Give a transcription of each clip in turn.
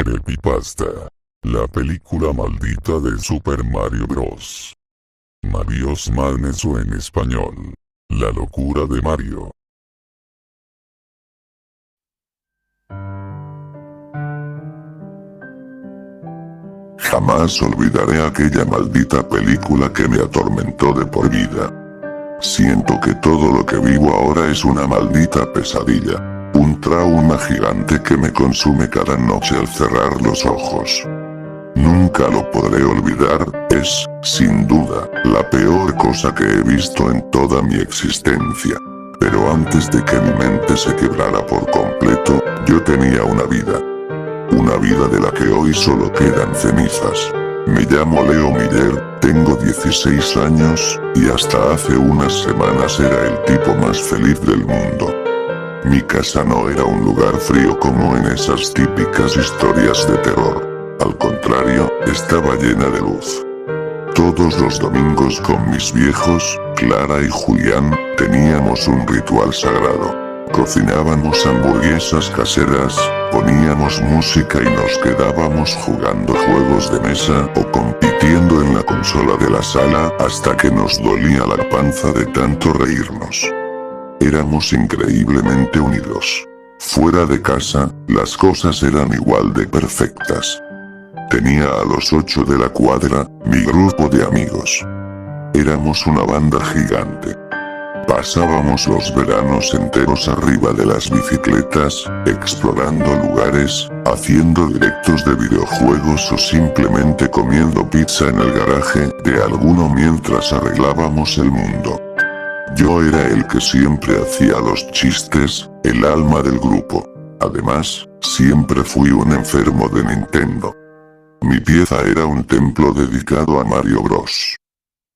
Creepypasta. La película maldita de Super Mario Bros. Mario's Madness o en español, La locura de Mario. Jamás olvidaré aquella maldita película que me atormentó de por vida. Siento que todo lo que vivo ahora es una maldita pesadilla. Un trauma gigante que me consume cada noche al cerrar los ojos. Nunca lo podré olvidar, es, sin duda, la peor cosa que he visto en toda mi existencia. Pero antes de que mi mente se quebrara por completo, yo tenía una vida. Una vida de la que hoy solo quedan cenizas. Me llamo Leo Miller, tengo 16 años, y hasta hace unas semanas era el tipo más feliz del mundo. Mi casa no era un lugar frío como en esas típicas historias de terror. Al contrario, estaba llena de luz. Todos los domingos con mis viejos, Clara y Julián, teníamos un ritual sagrado. Cocinábamos hamburguesas caseras, poníamos música y nos quedábamos jugando juegos de mesa o compitiendo en la consola de la sala hasta que nos dolía la panza de tanto reírnos. Éramos increíblemente unidos. Fuera de casa, las cosas eran igual de perfectas. Tenía a los 8 de la cuadra, mi grupo de amigos. Éramos una banda gigante. Pasábamos los veranos enteros arriba de las bicicletas, explorando lugares, haciendo directos de videojuegos o simplemente comiendo pizza en el garaje de alguno mientras arreglábamos el mundo. Yo era el que siempre hacía los chistes, el alma del grupo. Además, siempre fui un enfermo de Nintendo. Mi pieza era un templo dedicado a Mario Bros.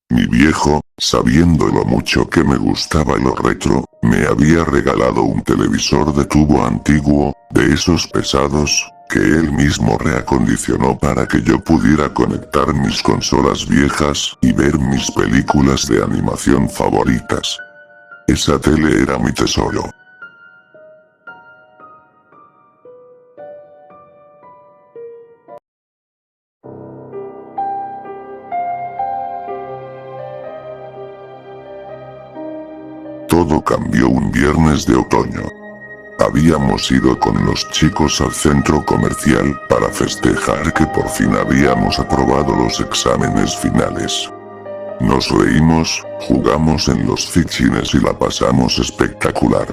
Mi viejo, sabiendo lo mucho que me gustaba lo retro, me había regalado un televisor de tubo antiguo, de esos pesados, que él mismo reacondicionó para que yo pudiera conectar mis consolas viejas y ver mis películas de animación favoritas. Esa tele era mi tesoro. Todo cambió un viernes de otoño. Habíamos ido con los chicos al centro comercial para festejar que por fin habíamos aprobado los exámenes finales. Nos reímos, jugamos en los fichines y la pasamos espectacular.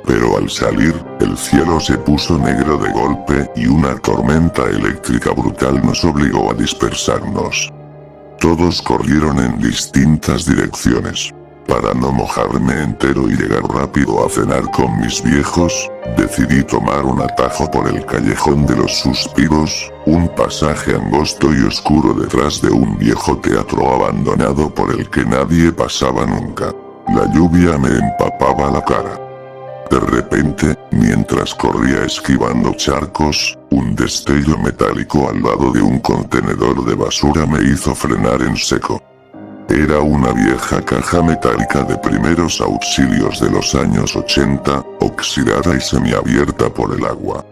Pero al salir, el cielo se puso negro de golpe y una tormenta eléctrica brutal nos obligó a dispersarnos. Todos corrieron en distintas direcciones. Para no mojarme entero y llegar rápido a cenar con mis viejos, decidí tomar un atajo por el callejón de los suspiros, un pasaje angosto y oscuro detrás de un viejo teatro abandonado por el que nadie pasaba nunca. La lluvia me empapaba la cara. De repente, mientras corría esquivando charcos, un destello metálico al lado de un contenedor de basura me hizo frenar en seco. Era una vieja caja metálica de primeros auxilios de los años 80, oxidada y semiabierta por el agua.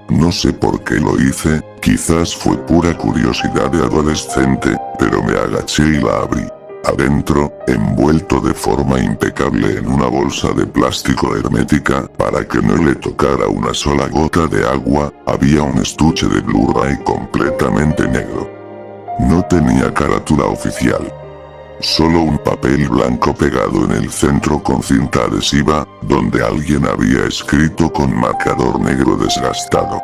No sé por qué lo hice, quizás fue pura curiosidad de adolescente, pero me agaché y la abrí. Adentro, envuelto de forma impecable en una bolsa de plástico hermética para que no le tocara una sola gota de agua, había un estuche de Blu-ray completamente negro. No tenía carátula oficial. Solo un papel blanco pegado en el centro con cinta adhesiva, donde alguien había escrito con marcador negro desgastado.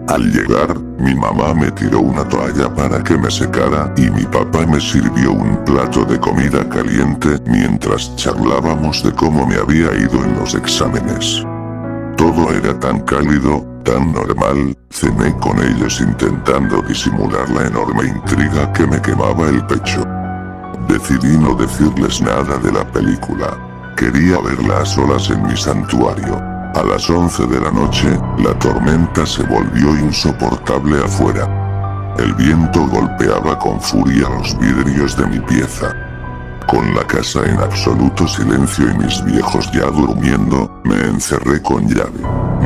Al llegar, mi mamá me tiró una toalla para que me secara y mi papá me sirvió un plato de comida caliente mientras charlábamos de cómo me había ido en los exámenes. Todo era tan cálido, tan normal, cené con ellos intentando disimular la enorme intriga que me quemaba el pecho. Decidí no decirles nada de la película. Quería verla a solas en mi santuario. A las 11 de la noche, la tormenta se volvió insoportable afuera. El viento golpeaba con furia los vidrios de mi pieza. Con la casa en absoluto silencio y mis viejos ya durmiendo, me encerré con llave.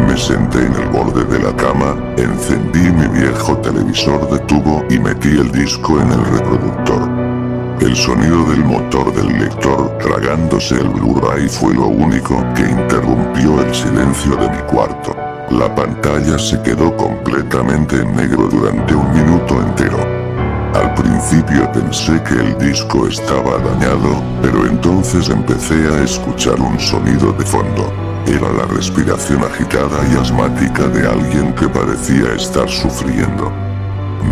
Me senté en el borde de la cama, encendí mi viejo televisor de tubo y metí el disco en el reproductor. El sonido del motor del lector tragándose el Blu-ray fue lo único que interrumpió el silencio de mi cuarto. La pantalla se quedó completamente en negro durante un minuto entero. Al principio pensé que el disco estaba dañado, pero entonces empecé a escuchar un sonido de fondo. Era la respiración agitada y asmática de alguien que parecía estar sufriendo.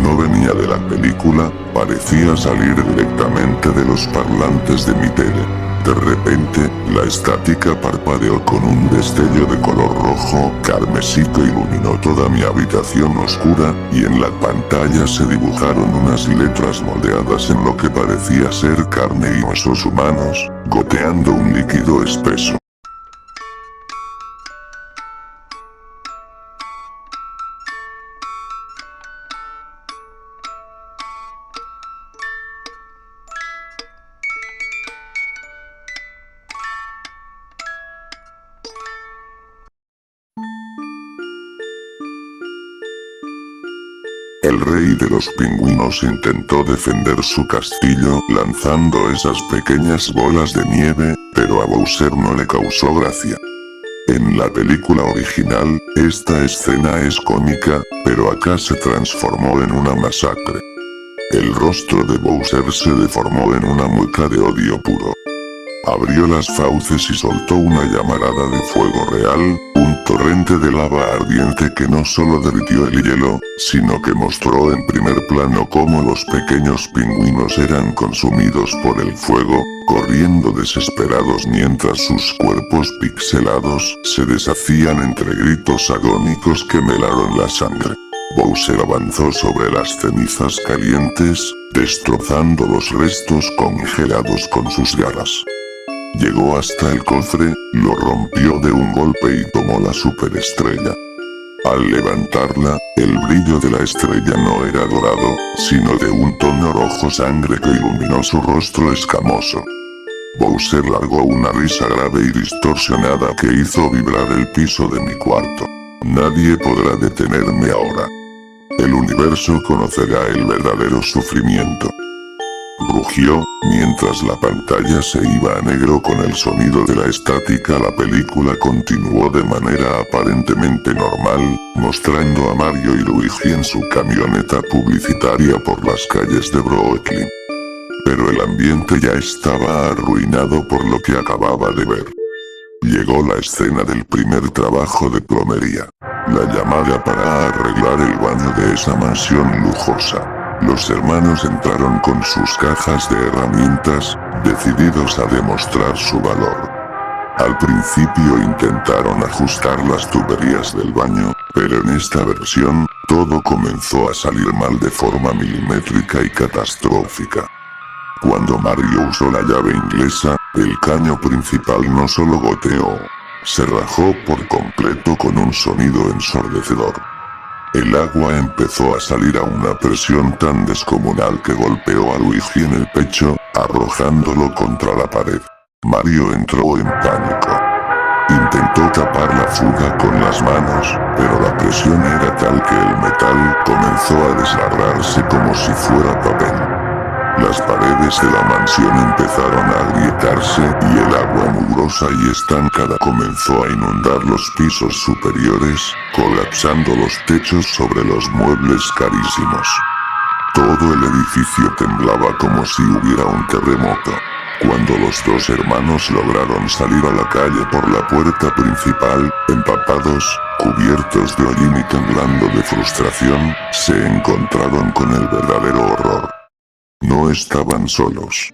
No venía de la película, parecía salir directamente de los parlantes de mi tele. De repente, la estática parpadeó con un destello de color rojo carmesí que iluminó toda mi habitación oscura, y en la pantalla se dibujaron unas letras moldeadas en lo que parecía ser carne y huesos humanos, goteando un líquido espeso. El rey de los pingüinos intentó defender su castillo lanzando esas pequeñas bolas de nieve, pero a Bowser no le causó gracia. En la película original, esta escena es cómica, pero acá se transformó en una masacre. El rostro de Bowser se deformó en una mueca de odio puro. Abrió las fauces y soltó una llamarada de fuego real, un torrente de lava ardiente que no solo derritió el hielo, sino que mostró en primer plano cómo los pequeños pingüinos eran consumidos por el fuego, corriendo desesperados mientras sus cuerpos pixelados se deshacían entre gritos agónicos que melaron la sangre. Bowser avanzó sobre las cenizas calientes, destrozando los restos congelados con sus garras. Llegó hasta el cofre, lo rompió de un golpe y tomó la superestrella. Al levantarla, el brillo de la estrella no era dorado, sino de un tono rojo sangre que iluminó su rostro escamoso. Bowser largó una risa grave y distorsionada que hizo vibrar el piso de mi cuarto. Nadie podrá detenerme ahora. El universo conocerá el verdadero sufrimiento. Rugió, mientras la pantalla se iba a negro con el sonido de la estática. La película continuó de manera aparentemente normal, mostrando a Mario y Luigi en su camioneta publicitaria por las calles de Brooklyn. Pero el ambiente ya estaba arruinado por lo que acababa de ver. Llegó la escena del primer trabajo de plomería. La llamada para arreglar el baño de esa mansión lujosa. Los hermanos entraron con sus cajas de herramientas, decididos a demostrar su valor. Al principio intentaron ajustar las tuberías del baño, pero en esta versión, todo comenzó a salir mal de forma milimétrica y catastrófica. Cuando Mario usó la llave inglesa, el caño principal no solo goteó, se rajó por completo con un sonido ensordecedor. El agua empezó a salir a una presión tan descomunal que golpeó a Luigi en el pecho, arrojándolo contra la pared. Mario entró en pánico. Intentó tapar la fuga con las manos, pero la presión era tal que el metal comenzó a desgarrarse como si fuera papel. Las paredes de la mansión empezaron a agrietarse y el agua mugrosa y estancada comenzó a inundar los pisos superiores, colapsando los techos sobre los muebles carísimos. Todo el edificio temblaba como si hubiera un terremoto. Cuando los dos hermanos lograron salir a la calle por la puerta principal, empapados, cubiertos de hollín y temblando de frustración, se encontraron con el verdadero horror. No estaban solos.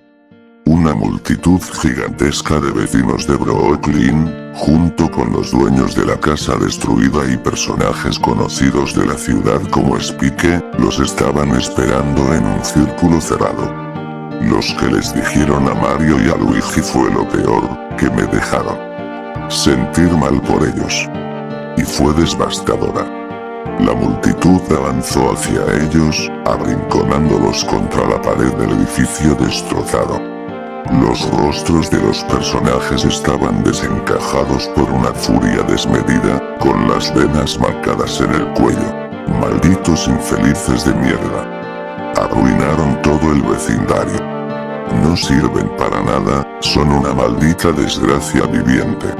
Una multitud gigantesca de vecinos de Brooklyn, junto con los dueños de la casa destruida y personajes conocidos de la ciudad como Spike, los estaban esperando en un círculo cerrado. Los que les dijeron a Mario y a Luigi fue lo peor que me dejaron sentir mal por ellos. Y fue devastadora. La multitud avanzó hacia ellos, arrinconándolos contra la pared del edificio destrozado. Los rostros de los personajes estaban desencajados por una furia desmedida, con las venas marcadas en el cuello. Malditos infelices de mierda. Arruinaron todo el vecindario. No sirven para nada, son una maldita desgracia viviente.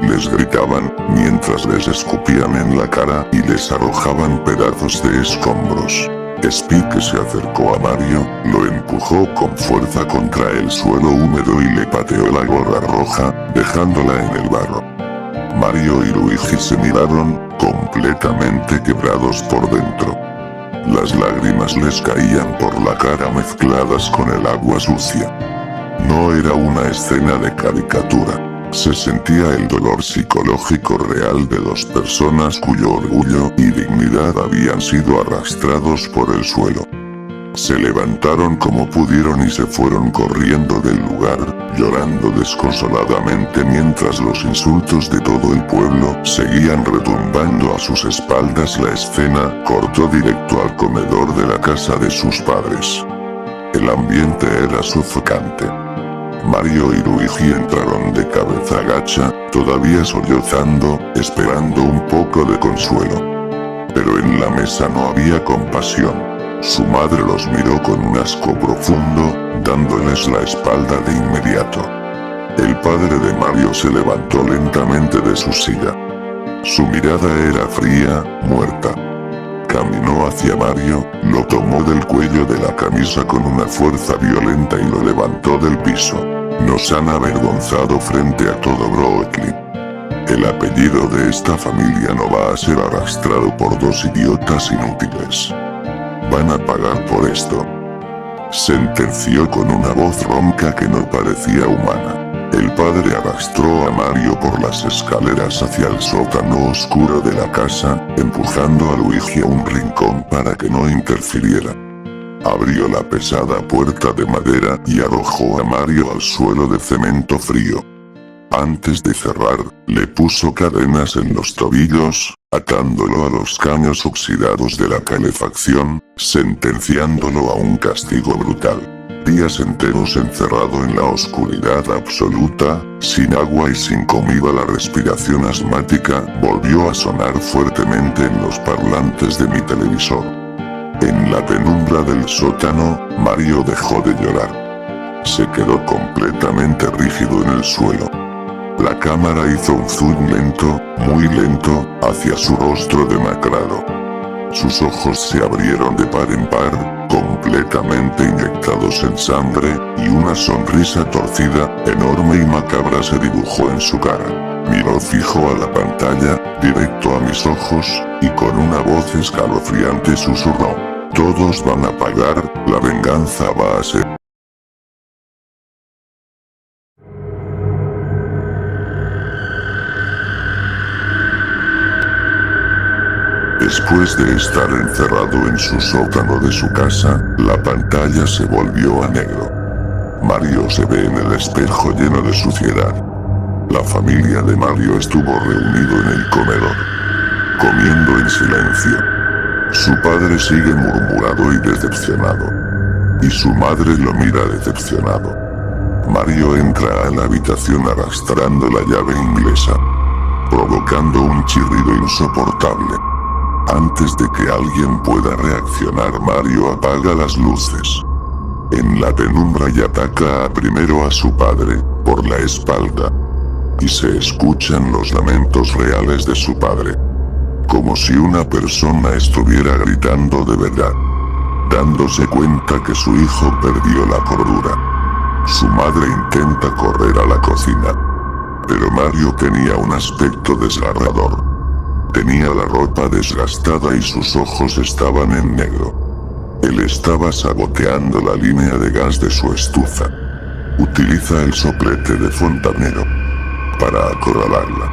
Les gritaban, mientras les escupían en la cara y les arrojaban pedazos de escombros. Speed, que se acercó a Mario, lo empujó con fuerza contra el suelo húmedo y le pateó la gorra roja, dejándola en el barro. Mario y Luigi se miraron, completamente quebrados por dentro. Las lágrimas les caían por la cara mezcladas con el agua sucia. No era una escena de caricatura. Se sentía el dolor psicológico real de dos personas cuyo orgullo y dignidad habían sido arrastrados por el suelo. Se levantaron como pudieron y se fueron corriendo del lugar, llorando desconsoladamente mientras los insultos de todo el pueblo seguían retumbando a sus espaldas. La escena cortó directo al comedor de la casa de sus padres. El ambiente era sofocante. Mario y Luigi entraron de cabeza gacha, todavía sollozando, esperando un poco de consuelo. Pero en la mesa no había compasión. Su madre los miró con un asco profundo, dándoles la espalda de inmediato. El padre de Mario se levantó lentamente de su silla. Su mirada era fría, muerta. Caminó hacia Mario, lo tomó del cuello de la camisa con una fuerza violenta y lo levantó del piso. Nos han avergonzado frente a todo Brooklyn. El apellido de esta familia no va a ser arrastrado por dos idiotas inútiles. Van a pagar por esto. Sentenció con una voz ronca que no parecía humana. El padre arrastró a Mario por las escaleras hacia el sótano oscuro de la casa, empujando a Luigi a un rincón para que no interfiriera. Abrió la pesada puerta de madera y arrojó a Mario al suelo de cemento frío. Antes de cerrar, le puso cadenas en los tobillos, atándolo a los caños oxidados de la calefacción, sentenciándolo a un castigo brutal. Días enteros encerrado en la oscuridad absoluta, sin agua y sin comida. La respiración asmática volvió a sonar fuertemente en los parlantes de mi televisor. En la penumbra del sótano, Mario dejó de llorar. Se quedó completamente rígido en el suelo. La cámara hizo un zoom lento, muy lento, hacia su rostro demacrado. Sus ojos se abrieron de par en par, completamente inyectados en sangre, y una sonrisa torcida, enorme y macabra se dibujó en su cara. Miró fijo a la pantalla, directo a mis ojos, y con una voz escalofriante susurró: "Todos van a pagar, la venganza va a ser". Después de estar encerrado en su sótano de su casa, la pantalla se volvió a negro. Mario se ve en el espejo lleno de suciedad. La familia de Mario estuvo reunido en el comedor, comiendo en silencio. Su padre sigue murmurado y decepcionado. Y su madre lo mira decepcionado. Mario entra a la habitación arrastrando la llave inglesa, provocando un chirrido insoportable. Antes de que alguien pueda reaccionar, Mario apaga las luces. En la penumbra y ataca primero a su padre, por la espalda. Y se escuchan los lamentos reales de su padre. Como si una persona estuviera gritando de verdad, dándose cuenta que su hijo perdió la cordura. Su madre intenta correr a la cocina. Pero Mario tenía un aspecto desgarrador. Tenía la ropa desgastada y sus ojos estaban en negro. Él estaba saboteando la línea de gas de su estufa. Utiliza el soplete de fontanero para acorralarla.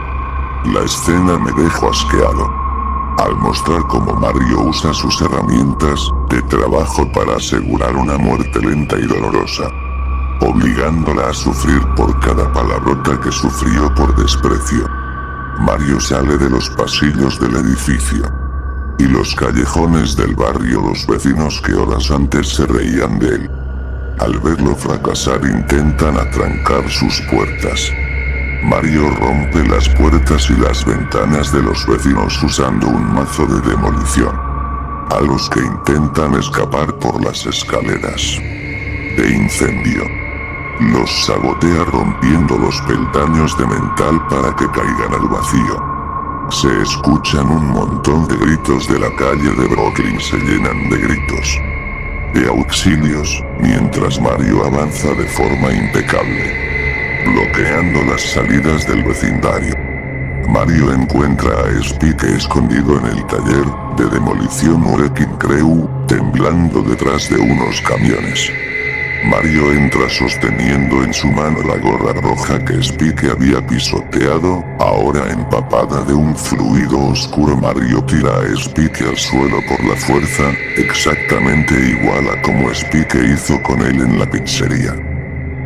La escena me dejó asqueado, al mostrar cómo Mario usa sus herramientas de trabajo para asegurar una muerte lenta y dolorosa, obligándola a sufrir por cada palabrota que sufrió por desprecio. Mario sale de los pasillos del edificio y los callejones del barrio. Los vecinos que horas antes se reían de él Al verlo fracasar intentan atrancar sus puertas. Mario rompe las puertas y las ventanas de los vecinos usando un mazo de demolición. A los que intentan escapar por las escaleras de incendio. Los sabotea rompiendo los peldaños de metal para que caigan al vacío. Se escuchan un montón de gritos de la calle de Brooklyn, se llenan de gritos de auxilios, mientras Mario avanza de forma impecable, bloqueando las salidas del vecindario. Mario encuentra a Spike escondido en el taller de demolición Wrecking Crew, temblando detrás de unos camiones. Mario entra sosteniendo en su mano la gorra roja que Spike había pisoteado, ahora empapada de un fluido oscuro. Mario tira a Spike al suelo por la fuerza, exactamente igual a como Spike hizo con él en la pizzería.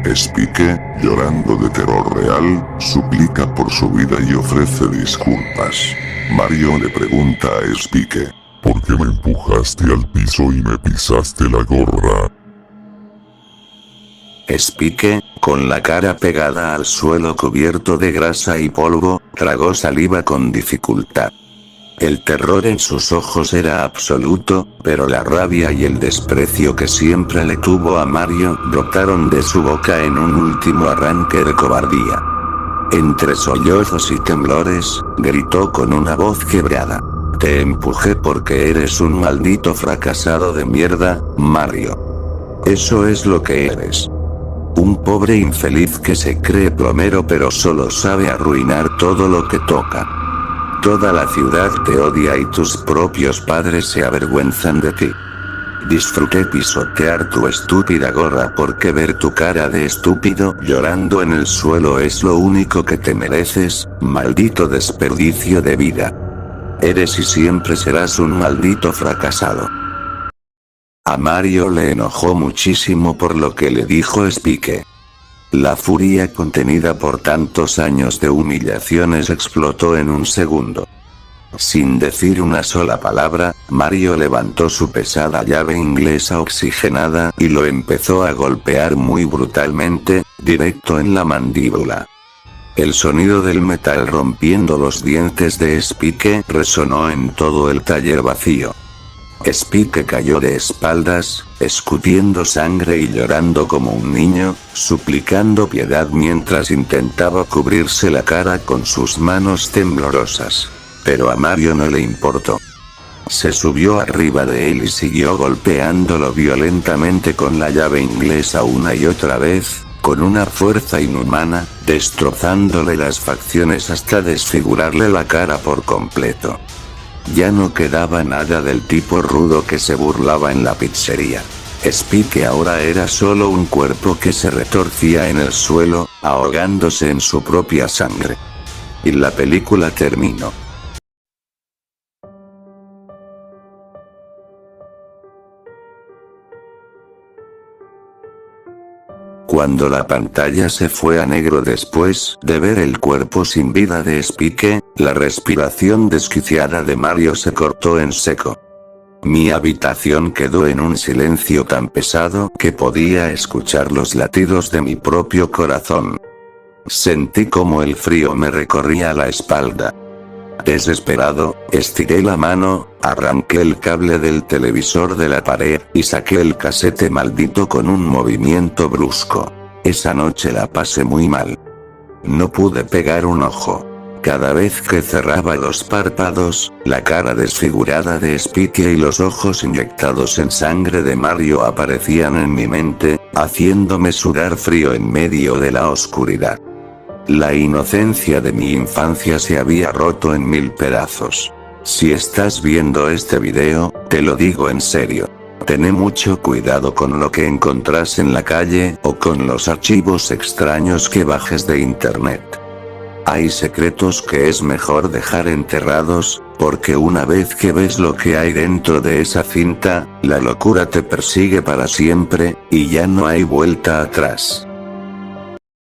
Spike, llorando de terror real, suplica por su vida y ofrece disculpas. Mario le pregunta a Spike: ¿por qué me empujaste al piso y me pisaste la gorra? Spike, con la cara pegada al suelo cubierto de grasa y polvo, tragó saliva con dificultad. El terror en sus ojos era absoluto, pero la rabia y el desprecio que siempre le tuvo a Mario brotaron de su boca en un último arranque de cobardía. Entre sollozos y temblores, gritó con una voz quebrada: te empujé porque eres un maldito fracasado de mierda, Mario. Eso es lo que eres. Un pobre infeliz que se cree plomero pero solo sabe arruinar todo lo que toca. Toda la ciudad te odia y tus propios padres se avergüenzan de ti. Disfruté pisotear tu estúpida gorra porque ver tu cara de estúpido llorando en el suelo es lo único que te mereces, maldito desperdicio de vida. Eres y siempre serás un maldito fracasado. A Mario le enojó muchísimo por lo que le dijo Spike. La furia contenida por tantos años de humillaciones explotó en un segundo. Sin decir una sola palabra, Mario levantó su pesada llave inglesa oxigenada y lo empezó a golpear muy brutalmente, directo en la mandíbula. El sonido del metal rompiendo los dientes de Spike resonó en todo el taller vacío. Spike cayó de espaldas, escupiendo sangre y llorando como un niño, suplicando piedad mientras intentaba cubrirse la cara con sus manos temblorosas. Pero a Mario no le importó. Se subió arriba de él y siguió golpeándolo violentamente con la llave inglesa una y otra vez, con una fuerza inhumana, destrozándole las facciones hasta desfigurarle la cara por completo. Ya no quedaba nada del tipo rudo que se burlaba en la pizzería. Spike ahora era solo un cuerpo que se retorcía en el suelo, ahogándose en su propia sangre. Y la película terminó. Cuando la pantalla se fue a negro después de ver el cuerpo sin vida de Spike, la respiración desquiciada de Mario se cortó en seco. Mi habitación quedó en un silencio tan pesado que podía escuchar los latidos de mi propio corazón. Sentí como el frío me recorría la espalda. Desesperado, estiré la mano, arranqué el cable del televisor de la pared y saqué el casete maldito con un movimiento brusco. Esa noche la pasé muy mal. No pude pegar un ojo. Cada vez que cerraba los párpados, la cara desfigurada de Spike y los ojos inyectados en sangre de Mario aparecían en mi mente, haciéndome sudar frío en medio de la oscuridad. La inocencia de mi infancia se había roto en 1000 pedazos. Si estás viendo este video, te lo digo en serio. Ten mucho cuidado con lo que encontrás en la calle o con los archivos extraños que bajes de internet. Hay secretos que es mejor dejar enterrados, porque una vez que ves lo que hay dentro de esa cinta, la locura te persigue para siempre, y ya no hay vuelta atrás.